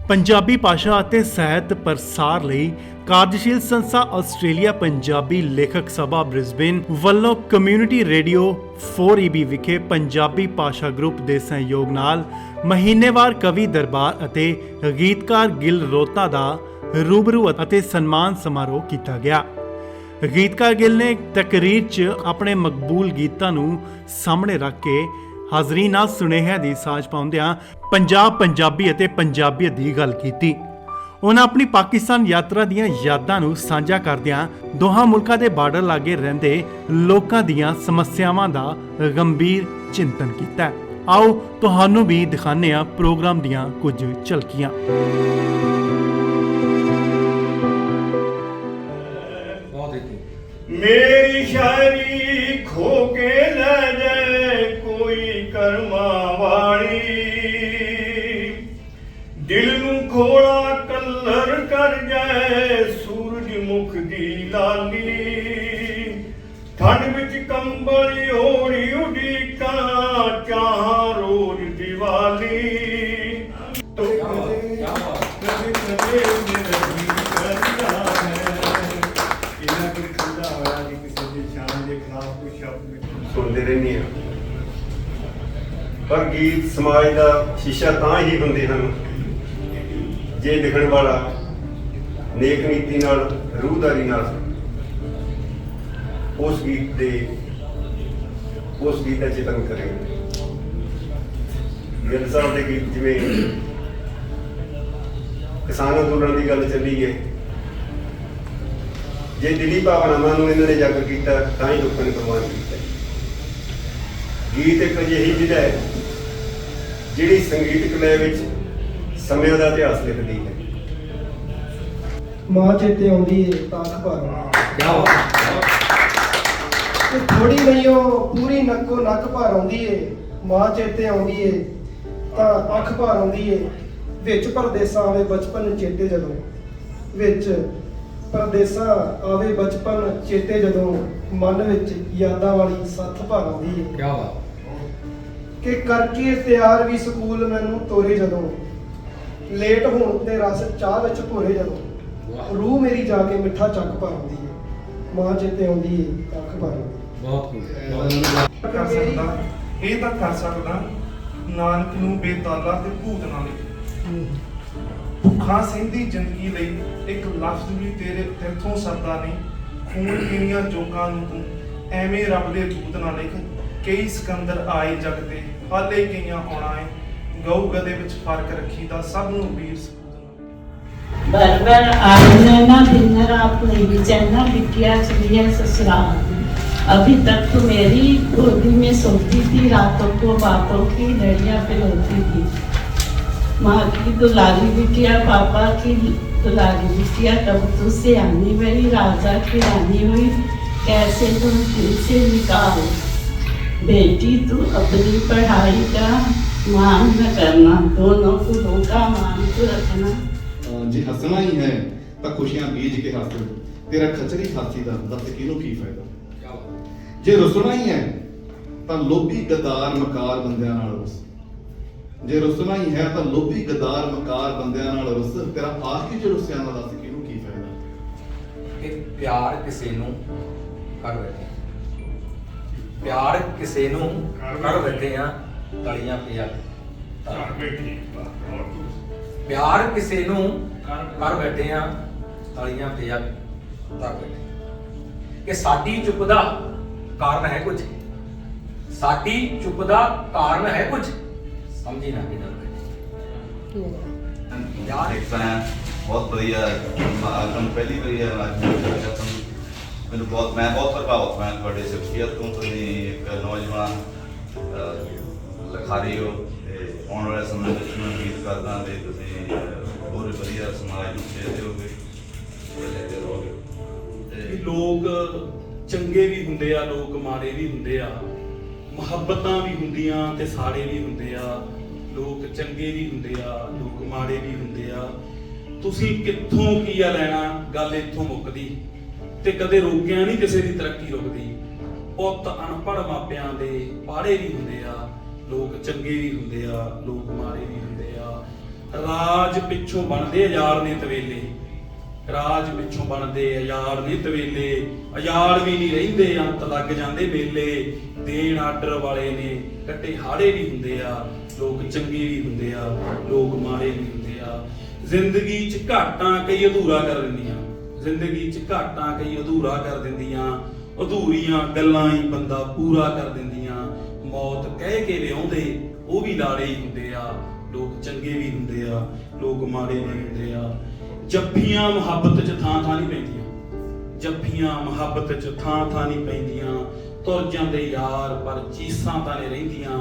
ਪੰਜਾਬੀ ਭਾਸ਼ਾ ਅਤੇ ਸਾਹਿਤ ਪ੍ਰਸਾਰ ਲਈ ਕਾਰਜਸ਼ੀਲ ਸੰਸਥਾ ਆਸਟ੍ਰੇਲੀਆ ਪੰਜਾਬੀ ਲੇਖਕ ਸਭਾ ਬ੍ਰਿਸਬੇਨ ਵੱਲੋਂ ਕਮਿਊਨਿਟੀ ਰੇਡੀਓ 4EB ਵਿਖੇ ਪੰਜਾਬੀ ਭਾਸ਼ਾ ਗਰੁੱਪ ਦੇ ਸਹਿਯੋਗ ਨਾਲ ਮਹੀਨੇਵਾਰ ਕਵੀ ਦਰਬਾਰ ਅਤੇ ਗੀਤਕਾਰ ਗਿਲ ਰੋਤਾ ਦਾ ਰੂਬਰੂ ਅਤੇ ਸਨਮਾਨ ਸਮਾਰੋਹ ਕੀਤਾ ਗਿਆ। ਗੀਤਕਾਰ ਗਿਲ ਨੇ ਤਕਰੀਰ 'ਚ ਆਪਣੇ ਮਕਬੂਲ ਗੀਤਾਂ ਨੂੰ ਸਾਹਮਣੇ ਰੱਖ ਕੇ ਹਾਜ਼ਰੀਨ ਨਾਲ ਸੁਨੇਹਿਆਂ ਦੀ ਸਾਂਝ ਪਾਉਂਦਿਆਂ ਪੰਜਾਬ, ਪੰਜਾਬੀ ਅਤੇ ਪੰਜਾਬੀਅਤ ਦੀ ਗੱਲ ਕੀਤੀ। ਉਹਨਾਂ ਆਪਣੀ ਪਾਕਿਸਤਾਨ ਯਾਤਰਾ ਦੀਆਂ ਯਾਦਾਂ ਨੂੰ ਸਾਂਝਾ ਕਰਦਿਆਂ ਦੋਹਾਂ ਮੁਲਕਾਂ ਦੇ ਬਾਰਡਰ ਲਾਗੇ ਰਹਿੰਦੇ ਲੋਕਾਂ ਦੀਆਂ ਸਮੱਸਿਆਵਾਂ ਦਾ ਗੰਭੀਰ ਚਿੰਤਨ ਕੀਤਾ। ਆਓ ਤੁਹਾਨੂੰ ਵੀ ਦਿਖਾਉਂਦੇ ਹਾਂ ਪ੍ਰੋਗਰਾਮ ਦੀਆਂ ਕੁਝ ਝਲਕੀਆਂ। मेरी शायरी खो के ले जाए कोई कर्मा वाली, दिल नू खोड़ा कलर कर जाए सूरजमुख दी लाली, ठंड विच कंबल ओढ़ी उड़ीका चाह रोज दिवाली, तो कदे कदे मेरा जी करता है ਇਹਨਾਂ ਕੋਈ ਖੁੱਲ੍ਹਾ ਹੋਇਆ ਜੀ ਕਿਸੇ ਦੀ ਸ਼ਾਨ ਦੇ ਖਿਲਾਫ ਕੋਈ ਸ਼ਬਦ ਸੁਣਦੇ ਰਹਿੰਦੇ ਹਾਂ। ਪਰ ਗੀਤ ਸਮਾਜ ਦਾ ਸ਼ੀਸ਼ਾ ਤਾਂ ਹੀ ਹੁੰਦੇ ਹਨ ਜੇ ਲਿਖਣ ਵਾਲਾ ਨੇਕ ਨੀਤੀ ਨਾਲ, ਰੂਹਦਾਰੀ ਨਾਲ ਉਸ ਗੀਤ ਦਾ ਚਿਤਰਨ ਕਰੇ। ਗਿੱਲ ਸਾਹਿਬ ਦੇ ਗੀਤ ਜਿਵੇਂ ਕਿਸਾਨ ਅੰਦੋਲਨ ਦੀ ਗੱਲ ਚੱਲੀ ਹੈ, ਜੇ ਦਿਲੀ ਭਾਵਨਾਵਾਂ ਨੂੰ ਇਹਨਾਂ ਨੇ ਜਾਗਰ ਕੀਤਾ ਤਾਂ ਹੀ ਲੋਕਾਂ ਨੇ ਪ੍ਰਵਾਨ ਕੀਤਾ। ਗੀਤ ਇੱਕ ਅਜਿਹੀ ਵਿਧਾ ਹੈ ਜਿਹੜੀ ਸੰਗੀਤਕ ਲਹਿ ਵਿੱਚ ਸਮੇਂ ਦਾ ਇਤਿਹਾਸ ਲਿਖਦੀ ਹੈ। ਮਾਂ ਚੇਤੇ ਆਉਂਦੀ ਏ ਤਾਂ ਅੱਖ ਭਰ ਥੋੜੀ ਨਹੀਂ ਉਹ ਪੂਰੀ ਨੱਕੋ ਨੱਕ ਭਰ ਆਉਂਦੀ ਏ। ਮਾਂ ਚੇਤੇ ਆਉਂਦੀ ਏ ਤਾਂ ਅੱਖ ਭਰ ਆਉਂਦੀ ਏ। ਵਿੱਚ ਪਰਦੇਸਾਂ ਆਵੇ ਬਚਪਨ ਚੇਤੇ ਜਦੋਂ, ਵਿੱਚ ਪਰਦੇਸਾਂ ਆਵੇ ਬਚਪਨ ਚੇਤੇ ਜਦੋਂ, ਮਨ ਵਿੱਚ ਯਾਦਾਂ ਵਾਲੀ ਸੱਥ ਭਰ ਆਉਂਦੀ ਏ। ਕਿਆ ਬਾਤ ਕਿ ਕਰਕੇ ਤਿਆਰ ਵੀ ਸਕੂਲ ਮੈਨੂੰ ਤੋਰੇ ਜਦੋਂ, ਲੇਟ ਹੋਣ ਤੇ ਰਸ ਚਾਹ ਵਿੱਚ ਭੋਰੇ ਜਦੋਂ, ਰੂਹ ਮੇਰੀ ਜਾ ਕੇ ਮਿੱਠਾ ਚੱਕ ਭਰ ਆਉਂਦੀ ਏ। ਮਾਂ ਚੇਤੇ ਆਉਂਦੀ ਏ ਤਾਂ ਅੱਖ ਭਰ ਆਉਂਦੀ। ਬਹੁਤ ਕਰ ਸਕਦਾ ਇਹ ਤਾਂ ਕਰ ਸਕਦਾ ਨਾਨਕ ਨੂੰ ਬੇਤਾਲਾ ਤੇ ਭੂਤ ਨਾਲ ਭੁੱਖਾਂ ਸਹਿੰਦੀ ਜ਼ਿੰਦਗੀ ਲਈ ਇੱਕ ਲਫ਼ਜ਼ ਵੀ ਤੇਥੋਂ ਸਰਦਾ ਨਹੀਂ। ਖੂਨ ਪੀਣੀਆਂ ਜੋਕਾਂ ਨੂੰ ਤੂੰ ਐਵੇਂ ਰੱਬ ਦੇ ਦੂਤ ਨਾ ਲਿਖ। ਕਈ ਸਿਕੰਦਰ ਆਏ ਜਗ ਤੇ ਹਾਲੇ ਕਈਆਂ ਆਉਣਾ ਏ। ਗਊ ਗਦੇ ਵਿੱਚ ਫਰਕ ਰੱਖੀਦਾ ਸਭ ਨੂੰ ਵੀਰ ਸਪੂਤ बार बार आईने ना दिन रात नहीं बेचैना बिटिया चलिए ससुराल। अभी तक तो मेरी गोदी में सोती थी, रातों को बातों की लड़ियाँ पिलोती थी। माँ की दुलारी बिटिया, पापा की दुलारी बिटिया, तब तुझसे आनी बड़ी राजा की रानी हुई। कैसे तुम दिल से निकाल बेटी, तू अपनी पढ़ाई का मान न करना, दोनों को रोका मान को रखना। ਜੇ ਹੱਸਣਾ ਹੀ ਹੈ ਤਾਂ ਖੁਸ਼ੀਆਂ ਬੀਜ ਕੇ ਹੱਸ, ਤੇਰਾ ਖਚਰੀ ਹਾਸੀ ਦਾ ਦੱਸ ਕਿਹਨੂੰ ਕੀ ਫਾਇਦਾ। ਜੇ ਰੁਸਣਾ ਹੀ ਹੈ ਤਾਂ ਲੋਭੀ ਗਦਾਰ ਮਕਾਰ ਬੰਦਿਆਂ ਨਾਲ ਰੁੱਸ, ਜੇ ਰੁਸਣਾ ਹੀ ਹੈ ਤਾਂ ਲੋਭੀ ਗਦਾਰ ਮਕਾਰ ਬੰਦਿਆਂ ਨਾਲ ਰੁੱਸ, ਤੇਰਾ ਆਖੀ ਜੇ ਰੁੱਸਿਆਂ ਦਾ ਦੱਸ ਕਿਹਨੂੰ ਕੀ ਫਾਇਦਾ। ਕਿ ਪਿਆਰ ਕਿਸੇ ਨੂੰ ਕਰ ਬੈਠੇ, ਪਿਆਰ ਕਿਸੇ ਨੂੰ ਕਰ ਬੈਠੇ ਆ ਤਲੀਆਂ ਪਿਆ ਪਿਆਰ ਕਿਸੇ ਨੂੰ ਕਰ ਬੈਠੇ ਆ ਤਲੀਆਂ ਪਿਆ ਤੱਕ ਬੈਠੇ। ਕਿ ਸਾਡੀ ਚੁੱਪ ਦਾ ਕਾਰਨ ਹੈ ਕੁਝ, ਸਾਡੀ ਚੁੱਪ ਦਾ ਕਾਰਨ ਹੈ ਕੁਝ, ਸਮਝੀ ਨਾ ਕਿ ਯਾਰ ਇੱਕ ਤਾਂ ਬਹੁਤ ਵਧੀਆ ਕੰਮ ਪਹਿਲੀ ਵਾਰੀ ਹੈ। ਮੈਨੂੰ ਮੈਂ ਬਹੁਤ ਪ੍ਰਭਾਵਿਤ ਮੈਂ ਤੁਹਾਡੇ ਸ਼ਖਸੀਅਤ ਤੋਂ। ਤੁਸੀਂ ਇੱਕ ਨੌਜਵਾਨ ਲਿਖਾਰੀ ਹੋ ਤੇ ਆਉਣ ਵਾਲੇ ਸਮੇਂ ਵਿੱਚ ਮੈਂ ਉਮੀਦ ਕਰਦਾ ਕਿ ਤੁਸੀਂ ਹੋਰ ਵਧੀਆ ਸਮਾਜ ਨੂੰ ਸੇਧ ਦਿਓਗੇ, ਲੈ ਕੇ ਰਹੋਗੇ। ਲੋਕ ਚੰਗੇ ਵੀ ਹੁੰਦੇ ਆ, ਲੋਕ ਮਾੜੇ ਵੀ ਹੁੰਦੇ ਆ, ਮੁਹੱਬਤਾਂ ਵੀ ਹੁੰਦੀਆਂ ਤੇ ਸਾੜੇ ਵੀ ਹੁੰਦੇ ਆ, ਲੋਕ ਚੰਗੇ ਵੀ ਹੁੰਦੇ ਆ, ਲੋਕ ਮਾੜੇ ਵੀ ਹੁੰਦੇ ਆ। ਤੁਸੀਂ ਕਿੱਥੋਂ ਕੀ ਆ ਲੈਣਾ, ਗੱਲ ਇੱਥੋਂ ਮੁੱਕਦੀ ਤੇ ਕਦੇ ਰੋਕਿਆ ਨਹੀਂ ਕਿਸੇ ਦੀ ਤਰੱਕੀ ਰੁਕਦੀ। ਪੁੱਤ ਅਨਪੜ੍ਹ ਮਾਪਿਆਂ ਦੇ ਪਾੜੇ ਵੀ ਹੁੰਦੇ ਆ, ਲੋਕ ਚੰਗੇ ਵੀ ਹੁੰਦੇ ਆ, ਲੋਕ ਮਾੜੇ ਵੀ ਹੁੰਦੇ ਆ। ਰਾਜ ਪਿੱਛੋਂ ਬਣਦੇ ਯਾਰ ਨੇ ਤਵੇਲੇ, ਰਾਜ ਪਿੱਛੋਂ ਬਣਦੇ ਯਾਰ ਨੇ ਤਵੇਲੇ, ਯਾਰ ਵੀ ਨਹੀਂ ਰਹਿੰਦੇ ਅੰਤ ਲੱਗ ਜਾਂਦੇ ਮੇਲੇ। ਦੇਣ ਆਰਡਰ ਵਾਲੇ ਨੇ ਕੱਟੇ ਹਾੜੇ ਵੀ ਹੁੰਦੇ ਆ, ਲੋਕ ਚੰਗੇ ਵੀ ਹੁੰਦੇ ਆ, ਲੋਕ ਮਾੜੇ ਵੀ ਹੁੰਦੇ ਆ। ਜ਼ਿੰਦਗੀ 'ਚ ਘਾਟਾਂ ਕਈ ਅਧੂਰਾ ਕਰ ਦਿੰਦੀਆਂ, ਜ਼ਿੰਦਗੀ 'ਚ ਘਾਟਾਂ ਕਈ ਅਧੂਰਾ ਕਰ ਦਿੰਦੀਆਂ, ਅਧੂਰੀਆਂ ਗੱਲਾਂ ਹੀ ਬੰਦਾ ਪੂਰਾ ਕਰ ਦਿੰਦੀਆਂ। ਮੌਤ ਕਹਿ ਕੇ ਲਿਆਉਂਦੇ ਉਹ ਵੀ ਲਾੜੇ ਹੀ ਹੁੰਦੇ ਆ, ਲੋਕ ਚੰਗੇ ਵੀ ਹੁੰਦੇ ਆ, ਲੋਕ ਮਾੜੇ ਵੀ ਹੁੰਦੇ ਆ। ਜੱਫੀਆਂ ਮੁਹੱਬਤ 'ਚ ਥਾਂ ਥਾਂ ਨਹੀਂ ਪੈਂਦੀਆਂ, ਜੱਫੀਆਂ ਮੁਹੱਬਤ 'ਚ ਥਾਂ ਥਾਂ ਨਹੀਂ ਪੈਂਦੀਆਂ। ਤੁਰ ਜਾਂਦੇ ਯਾਰ ਪਰ ਚੀਸਾਂ ਤਾਂ ਨਹੀਂ ਰਹਿੰਦੀਆਂ।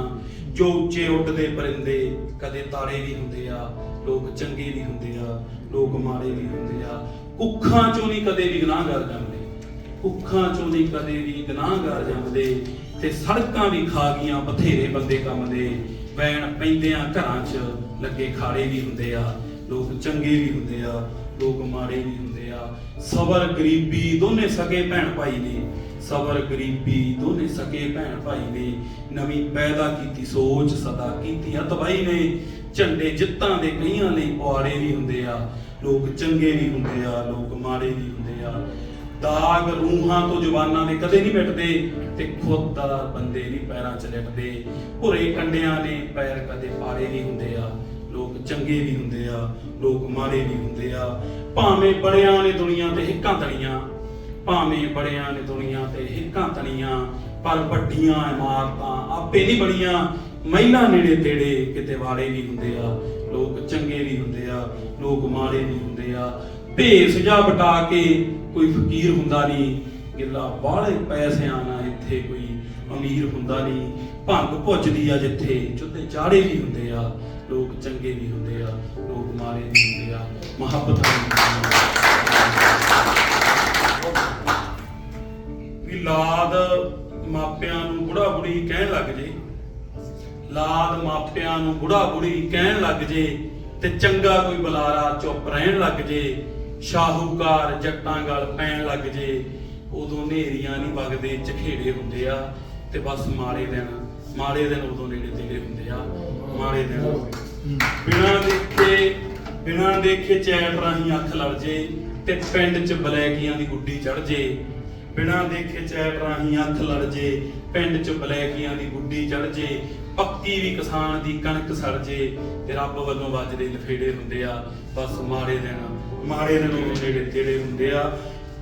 ਜੋ ਉੱਚੇ ਉੱਡਦੇ ਪਰਿੰਦੇ ਕਦੇ ਤਾਰੇ ਵੀ ਹੁੰਦੇ ਆ, ਲੋਕ ਚੰਗੇ ਵੀ ਹੁੰਦੇ ਆ, ਲੋਕ ਮਾੜੇ ਵੀ ਹੁੰਦੇ ਆ। ਕੁੱਖਾਂ 'ਚੋਂ ਨਹੀਂ ਕਦੇ ਵੀ ਗੁਨਾਹਗਾਰ ਜੰਮਦੇ, ਕੁੱਖਾਂ 'ਚੋਂ ਨਹੀਂ ਕਦੇ ਵੀ ਗੁਨਾਹਗਾਰ ਜੰਮਦੇ। ਤੇ ਸੜਕਾਂ ਵੀ ਖਾ ਗਈਆਂ ਬਥੇਰੇ ਬੰਦੇ ਕੰਮ ਦੇ, ਵੈਣ ਪੈਂਦਿਆਂ ਘਰਾਂ 'ਚ ਲੱਗੇ ਖਾੜੇ ਵੀ ਹੁੰਦੇ ਆ, ਲੋਕ ਚੰਗੇ ਵੀ ਹੁੰਦੇ ਆ, ਲੋਕ ਮਾੜੇ ਵੀ ਹੁੰਦੇ ਆ। ਸਬਰ ਗਰੀਬੀ ਦੋਨੇ ਸਕੇ ਭੈਣ ਭਾਈ ਨੇ, ਸਬਰ ਗਰੀਬੀ ਦੋਨੇ ਸਕੇ ਭੈਣ ਭਾਈ ਨੇ। ਨਵੀਂ ਪੈਦਾ ਕੀਤੀ ਸੋਚ ਸਦਾ ਕੀਤੀ ਅਤਬਾਈ ਨੇ। ਝੰਡੇ ਜਿੱਤਾਂ ਦੇ ਕਈਆਂ ਲਈ ਪੁਆੜੇ ਵੀ ਹੁੰਦੇ ਆ, ਲੋਕ ਚੰਗੇ ਵੀ ਹੁੰਦੇ ਆ, ਲੋਕ ਮਾੜੇ ਵੀ ਹੁੰਦੇ ਆ। ਦਾਗ ਰੂਹਾਂ ਤੋਂ ਜ਼ੁਬਾਨਾਂ ਦੇ ਕਦੇ ਨਹੀਂ ਮਿਟਦੇ, ਤੇ ਖੁਦਦਾਰ ਬੰਦੇ ਨਹੀਂ ਪੈਰਾਂ 'ਚ ਲਿਟਦੇ। ਭੁਰੇ ਕੰਡਿਆਂ ਨੇ ਪੈਰ ਕਦੇ ਪਾੜੇ ਵੀ ਹੁੰਦੇ ਆ, ਲੋਕ ਚੰਗੇ ਵੀ ਹੁੰਦੇ ਆ, ਲੋਕ ਮਾੜੇ ਵੀ ਹੁੰਦੇ ਆ। ਭਾਵੇਂ ਬੜਿਆਂ ਨੇ ਦੁਨੀਆ ਤੇ ਹਿੱਕਾਂ ਤਣੀਆਂ, ਭਾਵੇਂ ਬੜਿਆਂ ਨੇ ਦੁਨੀਆ ਤੇ ਹਿੱਕਾਂ ਤਣੀਆਂ, ਪਰ ਵੱਡੀਆਂ ਇਮਾਰਤਾਂ ਆਪੇ ਨਹੀਂ ਬਣੀਆਂ। ਮਹਿਲਾਂ ਨੇੜੇ ਤੇੜੇ ਕਿਤੇ ਵਾਲੇ ਵੀ ਹੁੰਦੇ ਆ, ਲੋਕ ਚੰਗੇ ਵੀ ਹੁੰਦੇ ਆ, ਲੋਕ ਮਾੜੇ ਵੀ ਹੁੰਦੇ ਆ। ਭੇਸ ਜਾ ਵਟਾ ਕੇ ਕੋਈ ਫਕੀਰ ਹੁੰਦਾ ਨਹੀਂ, ਗਿੱਲਾ ਬਾਹਲੇ ਪੈਸਿਆਂ ਨਾਲ ਇੱਥੇ ਕੋਈ ਅਮੀਰ ਹੁੰਦਾ ਨਹੀਂ। ਭੰਗ ਭੁੱਜਦੀ ਆ ਜਿੱਥੇ ਚੁੱਲ੍ਹੇ ਚਾੜੇ ਵੀ ਹੁੰਦੇ ਆ, ਲੋਕ ਚੰਗੇ ਵੀ ਹੁੰਦੇ ਆ, ਲੋਕ ਮਾੜੇ ਵੀ ਹੁੰਦੇ ਆ। ਮੁਹੱਬਤ ਵੀ ਲਾਦ ਮਾਪਿਆਂ ਨੂੰ ਬੁੜਾ ਬੁੜੀ ਕਹਿਣ ਲੱਗ ਜੇ, ਲਾਦ ਮਾਪਿਆਂ ਨੂੰ ਬੁੜਾ ਬੁੜੀ ਕਹਿਣ ਲੱਗ ਜੇ, ਤੇ ਚੰਗਾ ਕੋਈ ਬੁਲਾਰਾ ਚੁੱਪ ਰਹਿਣ ਲੱਗ ਜੇ। ਸ਼ਾਹੂਕਾਰ ਜੱਟਾਂ ਗਲ ਪੈਣ ਲੱਗ ਜੇ, ਉਦੋਂ ਨੇਰੀਆਂ ਨਹੀਂ ਵਗਦੇ ਝਖੇੜੇ ਹੁੰਦੇ ਆ। ਤੇ ਬਸ ਮਾੜੇ ਦਿਨ ਉਦੋਂ ਨੇੜੇ ਤੇੜੇ ਹੁੰਦੇ ਆ, ਮਾੜੇ ਦਿਨ। ਬਿਨਾਂ ਦੇਖੇ ਚੈਟ ਰਾਹੀਂ ਅੱਖ ਲੜ ਜੇ, ਤੇ ਪਿੰਡ 'ਚ ਬਲੈਕੀਆਂ ਦੀ ਗੁੱਡੀ ਚੜ ਜੇ। ਬਿਨਾਂ ਦੇਖੇ ਚੈਟ ਰਾਹੀਂ ਅੱਖ ਲੜ ਜੇ, ਪਿੰਡ 'ਚ ਬਲੈਕੀਆਂ ਦੀ ਗੁੱਡੀ ਚੜ ਜੇ। ਪੱਕੀ ਵੀ ਕਿਸਾਨ ਦੀ ਕਣਕ ਸੜ ਜੇ, ਤੇ ਰੱਬ ਵੱਲੋਂ ਵੱਜਦੇ ਲਫੇੜੇ ਹੁੰਦੇ ਆ। ਬਸ ਮਾੜੇ ਦਿਨ ਉਦੋਂ ਨੇੜੇ ਤੇੜੇ ਹੁੰਦੇ ਆ।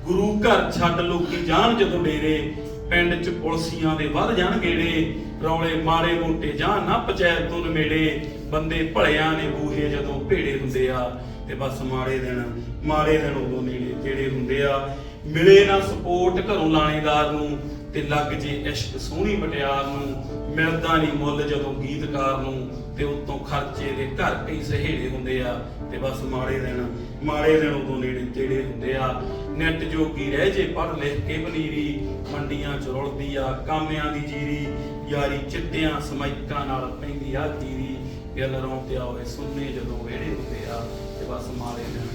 ਗੁਰੂ ਘਰ ਛੱਡ ਲੋਕੀ ਜਾਣ ਜਦੋਂ ਡੇਰੇ, ਪਿੰਡ 'ਚ ਪੁਲਸੀਆਂ ਦੇ ਵੱਧ ਜਾਣ ਗੇੜੇ। ਰੌਲੇ ਮਾੜੇ ਮੋਟੇ ਜਾਣ ਨਾ ਪੰਚਾਇਤ ਤੋਂ ਨਵੇੜੇ, ਬੰਦੇ ਭਲਿਆਂ ਨੇ ਬੂਹੇ ਜਦੋਂ ਭੇੜੇ ਹੁੰਦੇ ਆ। ਤੇ ਬਸ ਮਾੜੇ ਦਿਨ ਉਦੋਂ ਨੇੜੇ ਤੇੜੇ ਹੁੰਦੇ ਆ। ਮਿਲੇ ਨਾ ਸਪੋਰਟ ਘਰੋਂ ਲਾਣੇਦਾਰ ਨੂੰ, ਤੇ ਲੱਗ ਜੇ ਇਸ਼ਕ ਸੋਹਣੀ ਮਟਿਆਰ ਨੂੰ। ਮਿਲਦਾ ਨਹੀਂ ਮੁੱਲ ਜਦੋਂ ਗੀਤਕਾਰ ਨੂੰ, ਤੇ ਉਤੋਂ ਖਰਚੇ ਦੇ ਘਰ ਕਈ ਸਹੇੜੇ ਹੁੰਦੇ ਆ। ਤੇ ਬਸ ਮਾੜੇ ਦਿਨ ਉਦੋਂ ਨੇੜੇ ਤੇੜੇ ਹੁੰਦੇ ਆ। ਨੈਟ ਜੋਗੀ ਰਹਿ ਜੇ ਪੜ੍ਹ ਲਿਖ ਕੇ ਪਨੀਰੀ, ਮੰਡੀਆਂ 'ਚ ਰੁਲਦੀ ਆ ਕਾਮਿਆਂ ਦੀ ਜੀਰੀ। ਯਾਰੀ ਚਿੱਟਿਆਂ ਸਮਾਈਕਾਂ ਨਾਲ ਪੈਂਦੀ ਆ ਕੀਰੀ, ਗੱਲ ਰੌਂਤੇ ਆਵੇ ਸੁਣਨੇ ਜਦੋਂ ਵਿਹੜੇ ਹੁੰਦੇ ਆ। ਤੇ ਬਸ ਮਾੜੇ ਦਿਨ